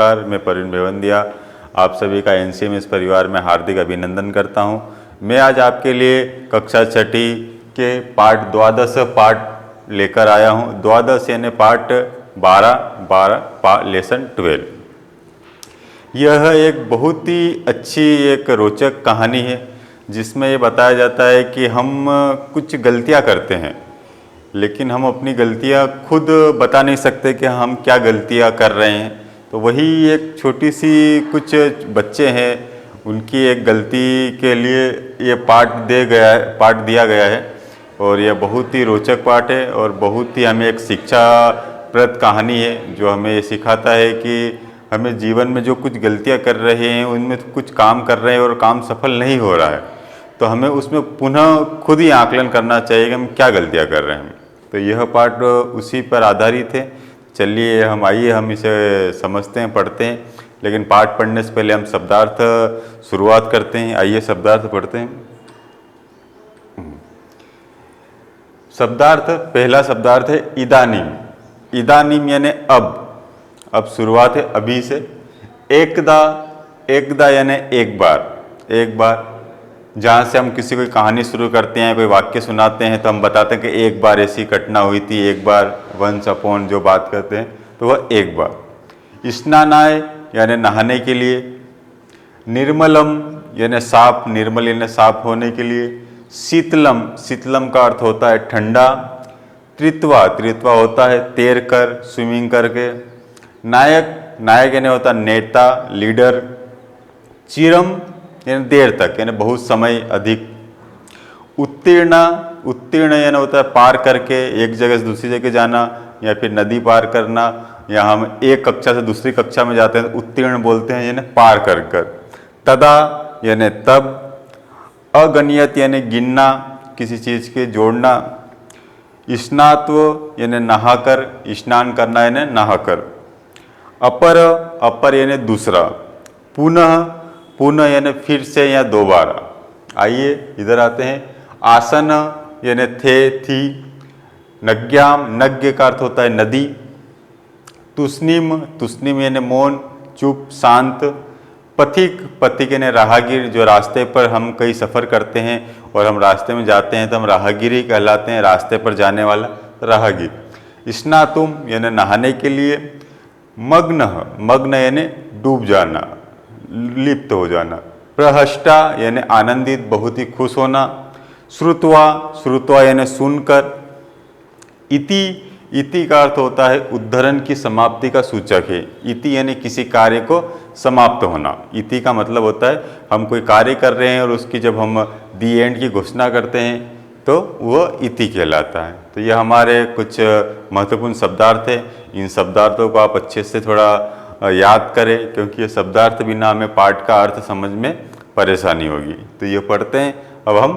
नमस्कार, मैं प्रवीण भेवंदिया आप सभी का एनसीएमएस परिवार में हार्दिक अभिनंदन करता हूं। मैं आज आपके लिए कक्षा छठी के पाठ द्वादश पाठ लेकर आया हूं। द्वादश यानी पाठ 12 लेसन 12। यह एक बहुत ही अच्छी एक रोचक कहानी है जिसमें ये बताया जाता है कि हम कुछ गलतियां करते हैं, लेकिन हम अपनी गलतियां खुद बता नहीं सकते कि हम क्या गलतियां कर रहे हैं। तो वही एक छोटी सी कुछ बच्चे हैं, उनकी एक गलती के लिए ये पाठ दिया गया है और यह बहुत ही रोचक पाठ है और बहुत ही हमें एक शिक्षाप्रद कहानी है जो हमें ये सिखाता है कि हमें जीवन में जो कुछ गलतियां कर रहे हैं, उनमें कुछ काम कर रहे हैं और काम सफल नहीं हो रहा है, तो हमें उसमें पुनः खुद ही आकलन करना चाहिए कि हम क्या गलतियां कर रहे हैं। तो यह पाठ उसी पर आधारित है। चलिए हम इसे समझते हैं, पढ़ते हैं। लेकिन पाठ पढ़ने से पहले हम शब्दार्थ शुरुआत करते हैं। आइए शब्दार्थ पढ़ते हैं। शब्दार्थ, पहला शब्दार्थ है इदानीम। इदानीम यानी अब शुरुआत है अभी से। एकदा यानी एक बार। जहाँ से हम किसी कोई कहानी शुरू करते हैं, कोई वाक्य सुनाते हैं, तो हम बताते हैं कि एक बार ऐसी घटना हुई थी, एक बार, वंस अपॉन जो बात करते हैं, तो वह एक बार। स्नानाय यानी नहाने के लिए। निर्मलम यानी साफ, निर्मल यानी साफ होने के लिए। शीतलम का अर्थ होता है ठंडा। त्रित्वा होता है तैर कर, स्विमिंग करके। नायक यानी होता नेता, लीडर। चिरम यानी देर तक, यानी बहुत समय, अधिक। उत्तीर्ण यानी होता है पार करके, एक जगह से दूसरी जगह जाना या फिर नदी पार करना, या हम एक कक्षा से दूसरी कक्षा में जाते हैं तो उत्तीर्ण बोलते हैं, यानी पार कर। तदा यानी तब। अगणियत यानी गिनना, किसी चीज के जोड़ना। स्नात्व यानी नहाकर, स्नान करना यानी नहाकर। अपर यानी दूसरा। पुनः यानी फिर से या दोबारा। आइए इधर आते हैं। आसन यानी थे, थी। नज्ञ का अर्थ होता है नदी। तुस्निम यानी मौन, चुप, शांत। पथिक यानी राहगीर, जो रास्ते पर हम कहीं सफ़र करते हैं और हम रास्ते में जाते हैं तो हम राहगीर ही कहलाते हैं, रास्ते पर जाने वाला राहगीर। स्नातुम यानी नहाने के लिए। मग्न यानी डूब जाना, लिप्त हो जाना। प्रहष्टा यानी आनंदित, बहुत ही खुश होना। श्रुत्वा यानी सुनकर। इति का अर्थ होता है उद्धरण की समाप्ति का सूचक है। इति यानी किसी कार्य को समाप्त होना। इति का मतलब होता है हम कोई कार्य कर रहे हैं और उसकी जब हम दी एंड की घोषणा करते हैं तो वह इति कहलाता है। तो यह हमारे कुछ महत्वपूर्ण शब्दार्थ है। इन शब्दार्थों को आप अच्छे से थोड़ा याद करें, क्योंकि ये शब्दार्थ बिना हमें पाठ का अर्थ समझ में परेशानी होगी। तो ये पढ़ते हैं। अब हम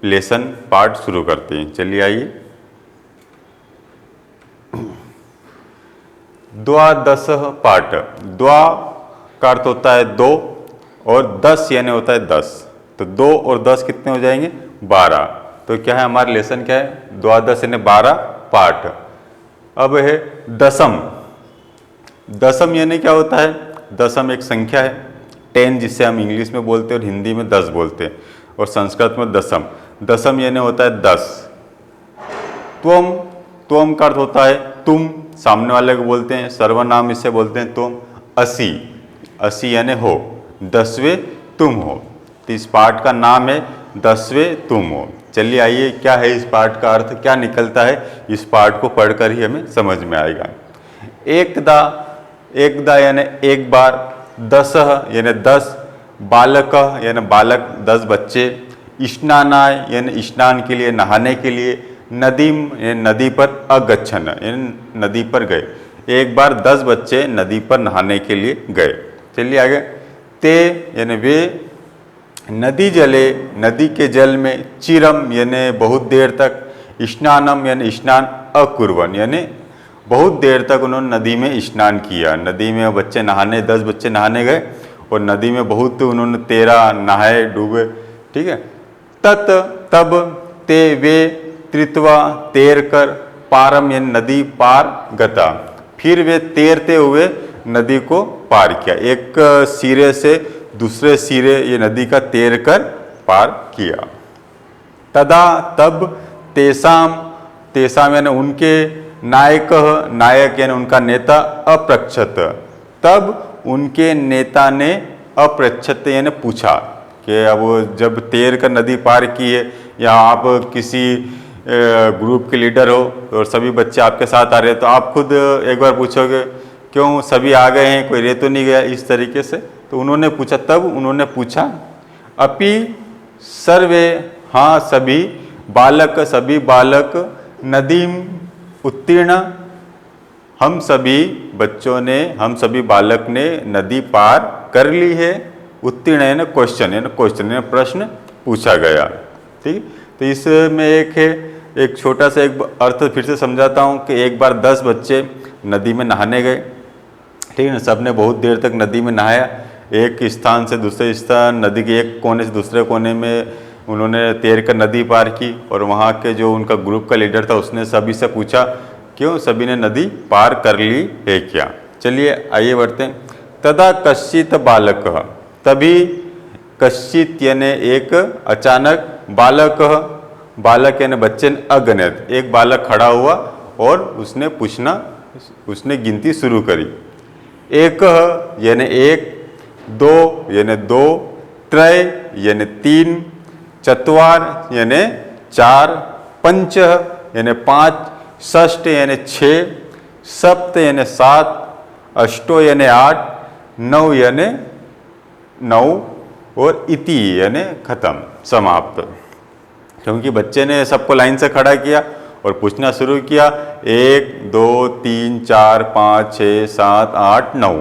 लेसन पाठ शुरू करते हैं। चलिए आइए। द्वादश पाठ। द्वा का अर्थ होता है दो और दस यानी होता है 10। तो 2 और 10 कितने हो जाएंगे? 12। तो क्या है हमारा लेसन, क्या है? द्वादश यानी 12 पाठ। अब है दशम यानी क्या होता है? दशम एक संख्या है, 10, जिसे हम इंग्लिश में बोलते हैं और हिंदी में 10 बोलते हैं, और संस्कृत में दशम यानी होता है 10। त्वम का अर्थ होता है तुम, सामने वाले को बोलते हैं, सर्वनाम इसे बोलते हैं तुम। असी यानी हो, 10वें तुम हो। तो इस पाठ का नाम है 10वें तुम हो। चलिए आइए, क्या है इस पाठ का अर्थ, क्या निकलता है, इस पाठ को पढ़कर ही हमें समझ में आएगा। एकदा यानी एक बार। दस यानी 10। बालक यानी बालक, 10 बच्चे। स्नानाय यानी स्नान के लिए, नहाने के लिए। नदीम यानी नदी पर। अगच्छन यानी नदी पर गए। एक बार 10 बच्चे नदी पर नहाने के लिए गए। चलिए आगे। ते यानी वे। नदी जले, नदी के जल में। चिरम यानी बहुत देर तक। स्नानम यानी स्नान। अकुर्वन यानी बहुत देर तक उन्होंने नदी में स्नान किया। नदी में बच्चे नहाने, 10 बच्चे नहाने गए और नदी में बहुत उन्होंने तैरा, नहाए, डूबे। ठीक है। तब। ते वे। त्रित्वा तैर कर। पारम यानी नदी पार। गता फिर वे तैरते हुए नदी को पार किया, एक सिरे से दूसरे सिरे ये नदी का तैर कर पार किया। तदा तब तेसाम, तेसाम यानी उनके, नायक, नायक यानी उनका नेता, अप्रच्छत, तब उनके नेता ने अप्रच्छत यानी पूछा कि अब जब तैर कर नदी पार की है, या आप किसी ग्रुप के लीडर हो और सभी बच्चे आपके साथ आ रहे हैं, तो आप खुद एक बार पूछोगे क्यों सभी आ गए हैं, कोई रह तो नहीं गया, इस तरीके से। तो उन्होंने पूछा, तब उन्होंने पूछा, अपि सर्वे, हाँ सभी, बालक, सभी बालक, नदीम उत्तीर्ण, हम सभी बच्चों ने, हम सभी बालक ने नदी पार कर ली है। उत्तीर्ण है ना क्वेश्चन, है ना क्वेश्चन, है प्रश्न पूछा गया। ठीक, तो इसमें एक है, एक छोटा सा एक अर्थ फिर से समझाता हूँ कि एक बार 10 बच्चे नदी में नहाने गए, ठीक है ना, सबने बहुत देर तक नदी में नहाया, एक स्थान से दूसरे स्थान, नदी के एक कोने से दूसरे कोने में उन्होंने तैर कर नदी पार की। और वहाँ के जो उनका ग्रुप का लीडर था उसने सभी से पूछा क्यों सभी ने नदी पार कर ली है क्या। चलिए आइए बढ़ते हैं। तदा कश्चित बालक, तभी कश्चित यानी एक, अचानक, बालक, बालक यानी बच्चे, अगणित, एक बालक खड़ा हुआ और उसने पूछना, उसने गिनती शुरू करी। एक यानी एक, दो यानी दो, त्रय यानी 3, चत्वार यानी 4, पंच यानी 5, षष्ठ यानी 6, सप्त यानी 7, अष्टो यानी 8, 9 यानी 9 और इति यानी खत्म, समाप्त। क्योंकि बच्चे ने सबको लाइन से खड़ा किया और पूछना शुरू किया, 1 2 3 4 5 6 7 8 9,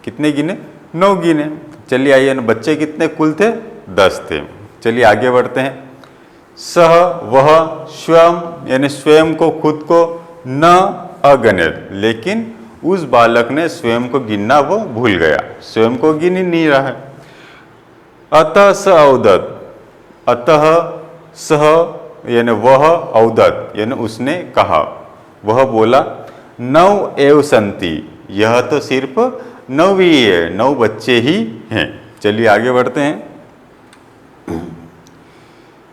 कितने गिने? 9 गिने। चलिए आइए, बच्चे कितने कुल थे? 10 थे। चलिए आगे बढ़ते हैं। सह, वह, स्वयं यानी स्वयं को, खुद को, न अगणित, लेकिन उस बालक ने स्वयं को गिनना वो भूल गया, स्वयं को गिन ही नहीं रहा है। अतः स औदत, अतः सह यानी वह, औदत यानी उसने कहा, वह बोला, 9 एव संति, यह तो सिर्फ 9 ही है, 9 बच्चे ही हैं। चलिए आगे बढ़ते हैं।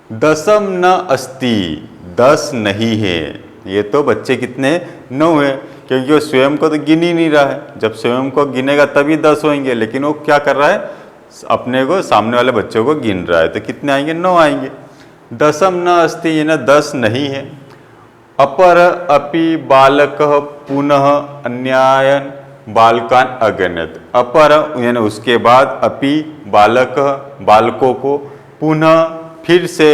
दसम न अस्ति, 10 नहीं है, ये तो बच्चे कितने? 9 है, क्योंकि वो स्वयं को तो गिन ही नहीं रहा है। जब स्वयं को गिनेगा तभी 10 होंगे, लेकिन वो क्या कर रहा है? अपने को, सामने वाले बच्चों को गिन रहा है, तो कितने आएंगे? 9 आएंगे। दसम न अस्ति यानी 10 नहीं है। अपर अपि बालक पुनः अन्यायन बालकान अगणित, अपर यानी उसके बाद, अपि बालक बालकों को, पुनः फिर से,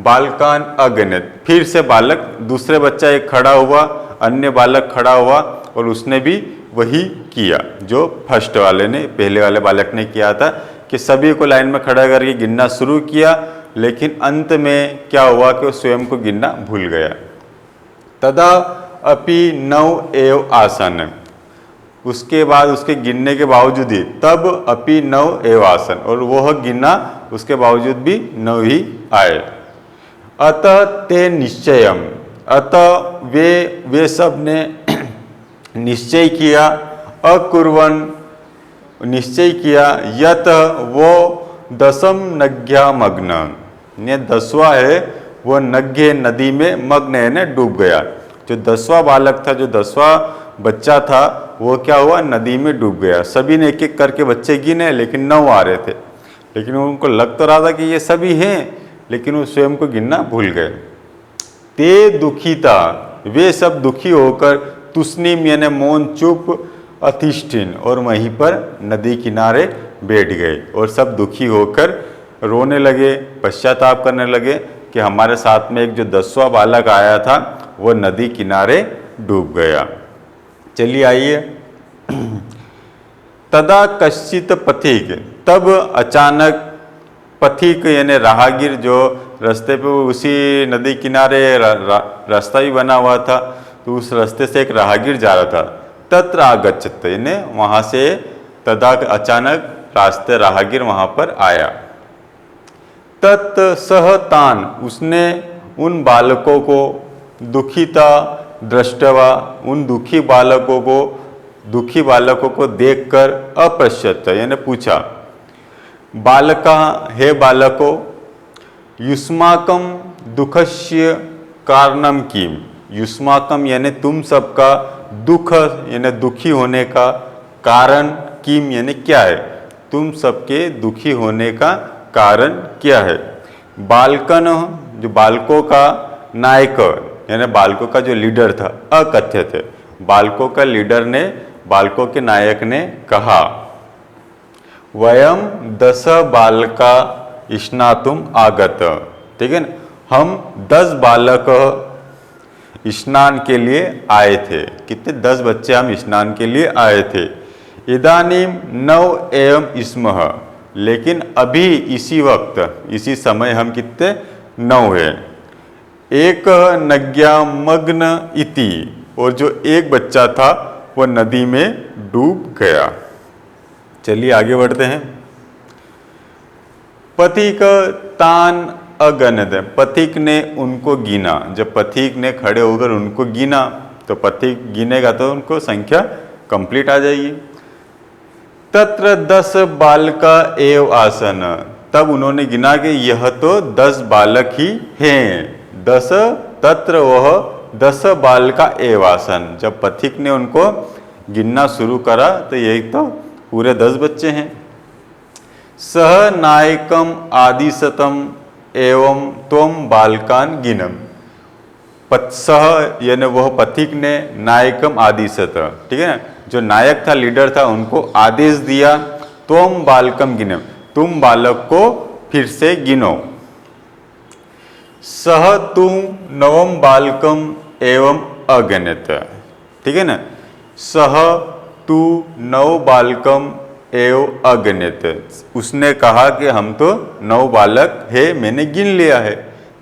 बालकान अगणित फिर से बालक, दूसरे बच्चा एक खड़ा हुआ, अन्य बालक खड़ा हुआ और उसने भी वही किया जो फर्स्ट वाले ने, पहले वाले बालक ने किया था, कि सभी को लाइन में खड़ा करके गिनना शुरू किया, लेकिन अंत में क्या हुआ कि वो स्वयं को गिनना भूल गया। तदा अपि 9 एव आसन, उसके बाद उसके गिनने के बावजूद ही, तब अपि 9 एव आसन, और वह गिना उसके बावजूद भी 9 ही आए। अतः ते निश्चयम, अतः वे सब ने निश्चय किया, अकुर्वन निश्चय किया, यत वो दसम नग्या मग्न, ने 10वां है वो नग्य नदी में मग्न है, डूब गया। जो 10वां बालक था, जो 10वां बच्चा था, वो क्या हुआ? नदी में डूब गया। सभी ने एक एक करके बच्चे गिने, लेकिन 9 आ रहे थे, लेकिन उनको लग तो रहा था कि ये सभी हैं, लेकिन वो स्वयं को गिनना भूल गए। ते दुखिता, वे सब दुखी होकर, तुस्निम यानी मौन, चुप, अतिष्ठिन, और वहीं पर नदी किनारे बैठ गए और सब दुखी होकर रोने लगे, पश्चाताप करने लगे कि हमारे साथ में एक जो 10वां बालक आया था वो नदी किनारे डूब गया। चलिए आइए। तदा कश्चित पथिक, तब अचानक, पथिक यानी राहगीर, जो रास्ते पे उसी नदी किनारे रास्ता भी बना हुआ था, तो उस रास्ते से एक राहगीर जा रहा था। तत्र आगच्छत यानी वहाँ से, तदा अचानक रास्ते राहगीर वहाँ पर आया। तत् सह तान, उसने उन बालकों को, दुखिता दृष्टवा, उन दुखी बालकों को दुखी बालकों को देखकर अप्रश्यत यानी पूछा, बालका हे बालको युष्माकम दुखस्य कारणम किम। युष्माकम यानी तुम सबका, दुख यानी दुखी होने का, कारण किम यानी क्या है, तुम सबके दुखी होने का कारण क्या है। बालकन जो बालकों का, नायक यानी बालकों का जो लीडर था, अकथ्यत है, बालकों का लीडर ने, बालकों के नायक ने कहा, वयम 10 बालका स्नातुम आगत। ठीक है ना, हम 10 बालक स्नान के लिए आए थे। कितने? 10 बच्चे हम स्नान के लिए आए थे। इदानीम 9 एवं स्मः, लेकिन अभी इसी वक्त, इसी समय हम कितने? 9 है। एक नज्ञा मग्न इति, और जो एक बच्चा था वह नदी में डूब गया। चलिए आगे बढ़ते हैं। पथिक तान अगणित, पथिक ने उनको गिना। जब पथिक ने खड़े होकर उनको गिना, तो पथिक गिनेगा तो उनको संख्या कंप्लीट आ जाएगी। तत्र 10 बालका एव आसन, तब उन्होंने गिना कि यह तो 10 बालक ही हैं। 10 तत्र वह 10 बालका एव आसन। जब पथिक ने उनको गिनना शुरू करा तो यही तो पूरे 10 बच्चे हैं। सह नायकम आदिशतम एवं त्वम बालकान गिनम। सह यानी वह पथिक ने, नायकम आदिशत, ठीक है ना, जो नायक था, लीडर था, उनको आदेश दिया, त्वम बालकम गिनम, तुम बालक को फिर से गिनो। सह तुम नवम बालकम एवं अगणित। ठीक है ना, सह तू 9 बालकम एवं अगणित। उसने कहा कि हम तो 9 बालक है, मैंने गिन लिया है।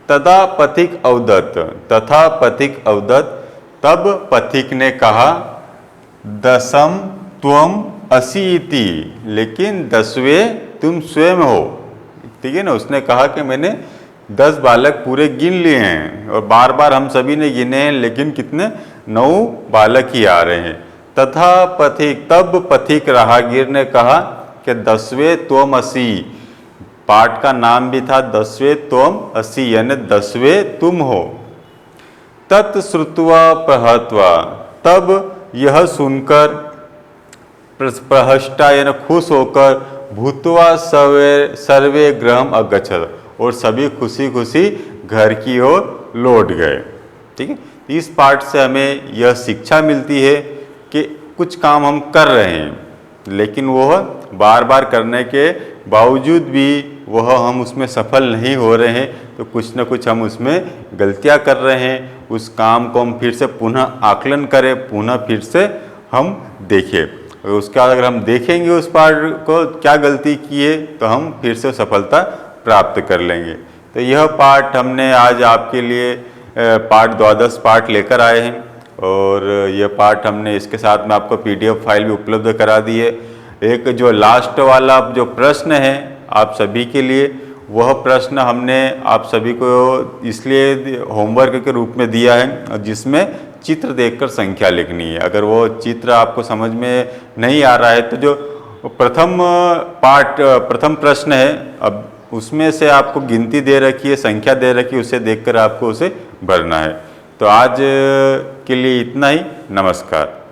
तदा पथिक अवदत्त, तथा पथिक अवदत्त, तब पथिक ने कहा, 10 त्वम असीति, लेकिन 10वें तुम स्वयं हो। ठीक है ना, उसने कहा कि मैंने 10 बालक पूरे गिन लिए हैं, और बार बार हम सभी ने गिने हैं, लेकिन कितने? 9 बालक ही आ रहे हैं। तथा पथिक, तब पथिक राहगीर ने कहा कि 10वें त्वम असी, पाठ का नाम भी था 10वें त्वम असी, यानी 10वें तुम हो। तत् श्रुत्वा प्रहत्वा, तब यह सुनकर प्रहष्टा यानी खुश होकर, भूत्वा सर्वे गृहम अगच्छत, और सभी खुशी खुशी घर की ओर लौट गए। ठीक है, इस पाठ से हमें यह शिक्षा मिलती है कि कुछ काम हम कर रहे हैं, लेकिन वह बार बार करने के बावजूद भी वह हम उसमें सफल नहीं हो रहे हैं, तो कुछ न कुछ हम उसमें गलतियां कर रहे हैं। उस काम को हम फिर से पुनः आकलन करें, पुनः फिर से हम देखें। उसके बाद अगर हम देखेंगे उस पाठ को क्या गलती की है, तो हम फिर से सफलता प्राप्त कर लेंगे। तो यह पाठ हमने आज आपके लिए पाठ 12 पाठ लेकर आए हैं, और यह पाठ हमने इसके साथ में आपको PDF फाइल भी उपलब्ध करा दी है। एक जो लास्ट वाला जो प्रश्न है आप सभी के लिए, वह प्रश्न हमने आप सभी को इसलिए होमवर्क के रूप में दिया है, जिसमें चित्र देखकर संख्या लिखनी है। अगर वो चित्र आपको समझ में नहीं आ रहा है, तो जो प्रथम प्रश्न है, अब उसमें से आपको गिनती दे रखी है, संख्या दे रखी है, उसे देखकर आपको उसे भरना है। तो आज के लिए इतना ही। नमस्कार।